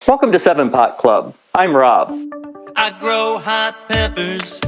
Welcome to 7 Pot Club. I'm Rob. I grow hot peppers.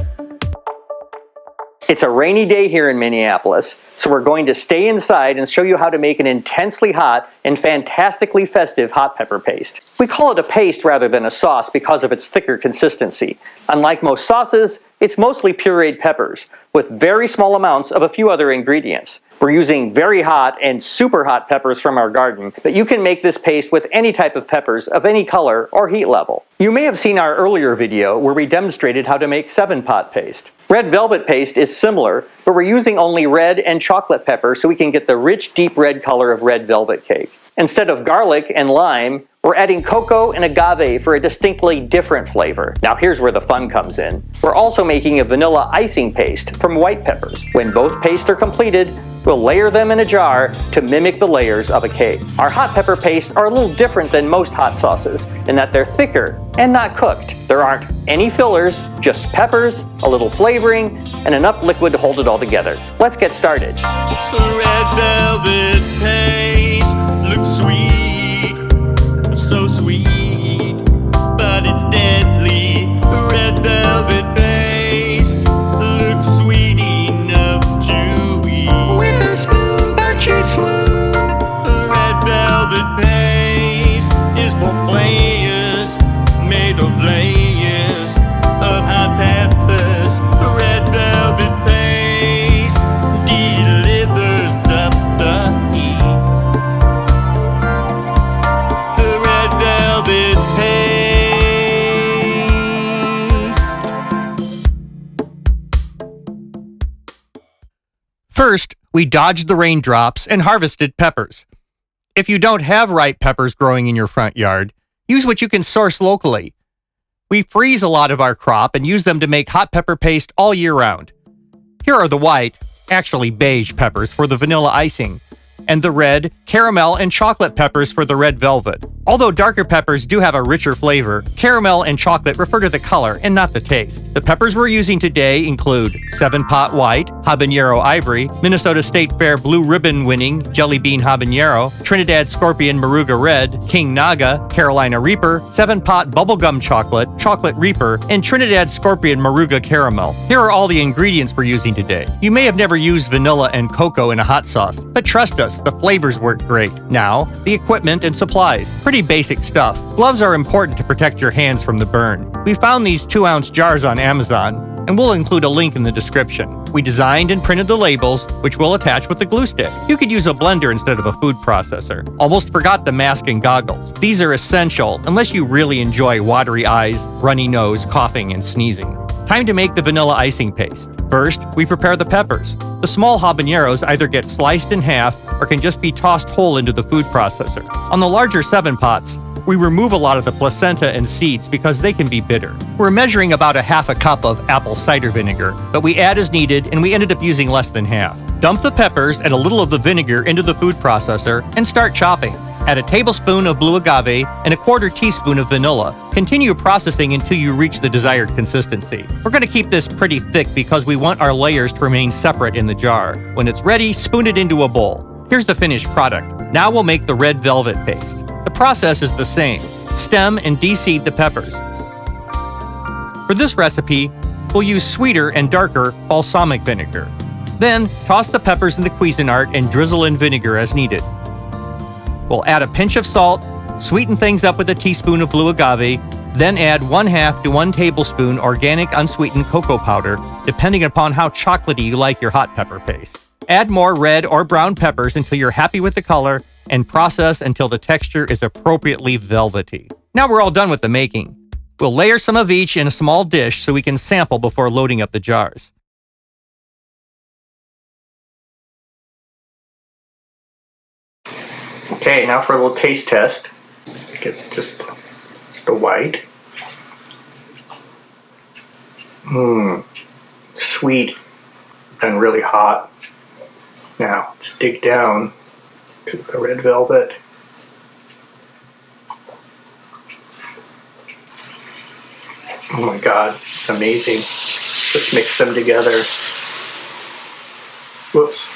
It's a rainy day here in Minneapolis, so we're going to stay inside and show you how to make an intensely hot and fantastically festive hot pepper paste. We call it a paste rather than a sauce because of its thicker consistency. Unlike most sauces, it's mostly pureed peppers, with very small amounts of a few other ingredients. We're using very hot and super hot peppers from our garden, but you can make this paste with any type of peppers of any color or heat level. You may have seen our earlier video where we demonstrated how to make 7-pot paste. Red velvet paste is similar, but we're using only red and chocolate pepper so we can get the rich, deep red color of red velvet cake. Instead of garlic and lime, we're adding cocoa and agave for a distinctly different flavor. Now here's where the fun comes in. We're also making a vanilla icing paste from white peppers. When both pastes are completed, we'll layer them in a jar to mimic the layers of a cake. Our hot pepper pastes are a little different than most hot sauces in that they're thicker and not cooked. There aren't any fillers, just peppers, a little flavoring, and enough liquid to hold it all together. Let's get started. Red velvet paste looks sweet, so sweet, but it's deadly. Red velvet paste looks sweet enough to eat. With a spoon, but it's slow. Red velvet paste is for players, made of layers of hot peppers. Red velvet paste delivers up the heat. The red velvet paste. First, we dodged the raindrops and harvested peppers. If you don't have ripe peppers growing in your front yard, use what you can source locally. We freeze a lot of our crop and use them to make hot pepper paste all year round. Here are the white, actually beige peppers for the vanilla icing, and the red, caramel, and chocolate peppers for the red velvet. Although darker peppers do have a richer flavor, caramel and chocolate refer to the color and not the taste. The peppers we're using today include 7-Pot White, Habanero Ivory, Minnesota State Fair Blue Ribbon winning Jellybean Habanero, Trinidad Scorpion Moruga Red, King Naga, Carolina Reaper, 7-Pot Bubblegum Chocolate, Chocolate Reaper, and Trinidad Scorpion Moruga Caramel. Here are all the ingredients we're using today. You may have never used vanilla and cocoa in a hot sauce, but trust us, the flavors work great. Now, the equipment and supplies. Pretty basic stuff. Gloves are important to protect your hands from the burn. We found these 2-ounce jars on Amazon, and we'll include a link in the description. We designed and printed the labels, which we'll attach with a glue stick. You could use a blender instead of a food processor. Almost forgot the mask and goggles. These are essential unless you really enjoy watery eyes, runny nose, coughing, and sneezing. Time to make the vanilla icing paste. First, we prepare the peppers. The small habaneros either get sliced in half or can just be tossed whole into the food processor. On the larger 7-pots, we remove a lot of the placenta and seeds because they can be bitter. We're measuring about a half a cup of apple cider vinegar, but we add as needed and we ended up using less than half. Dump the peppers and a little of the vinegar into the food processor and start chopping. Add a tablespoon of blue agave and a 1/4 teaspoon of vanilla. Continue processing until you reach the desired consistency. We're going to keep this pretty thick because we want our layers to remain separate in the jar. When it's ready, spoon it into a bowl. Here's the finished product. Now we'll make the red velvet paste. The process is the same. Stem and de-seed the peppers. For this recipe, we'll use sweeter and darker balsamic vinegar. Then, toss the peppers in the Cuisinart and drizzle in vinegar as needed. We'll add a pinch of salt, sweeten things up with a teaspoon of blue agave, then add 1/2 to 1 tablespoon organic unsweetened cocoa powder, depending upon how chocolatey you like your hot pepper paste. Add more red or brown peppers until you're happy with the color, and process until the texture is appropriately velvety. Now we're all done with the making. We'll layer some of each in a small dish so we can sample before loading up the jars. Okay, now for a little taste test. Get just the white. Sweet and really hot. Now, let's dig down to the red velvet. Oh my God, it's amazing. Let's mix them together. Whoops.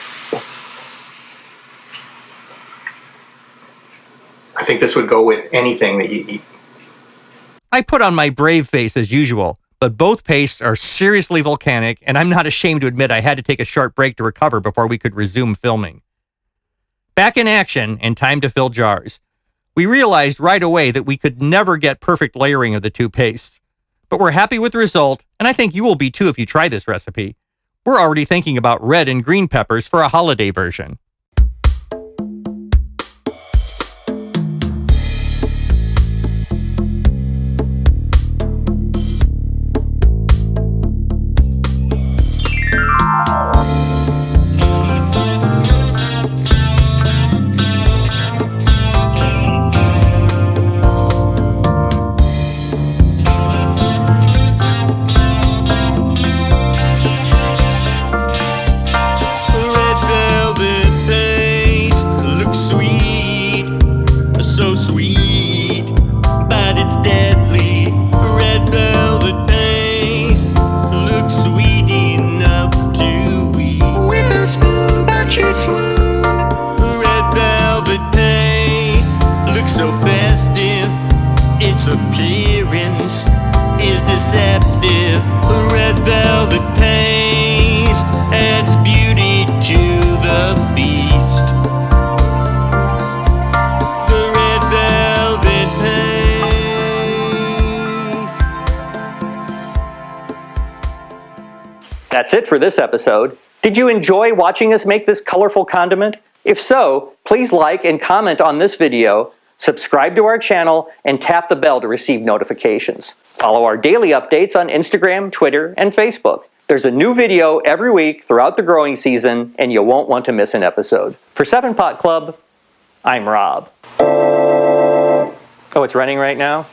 I think this would go with anything that you eat. I put on my brave face as usual, but both pastes are seriously volcanic, and I'm not ashamed to admit I had to take a short break to recover before we could resume filming. Back in action and time to fill jars. We realized right away that we could never get perfect layering of the two pastes, but we're happy with the result, and I think you will be too if you try this recipe. We're already thinking about red and green peppers for a holiday version. Red velvet paste looks sweet, so sweet, but it's deadly. Red velvet paste looks sweet enough to eat. With a spoon, but you swoon. Red velvet paste looks so festive. Its appearance is deceptive. Red velvet paste adds beauty to the beast. The red velvet paste. That's it for this episode. Did you enjoy watching us make this colorful condiment? If so, please like and comment on this video, subscribe to our channel, and tap the bell to receive notifications. Follow our daily updates on Instagram, Twitter, and Facebook. There's a new video every week throughout the growing season, and you won't want to miss an episode. For 7 Pot Club, I'm Rob. Oh, it's running right now?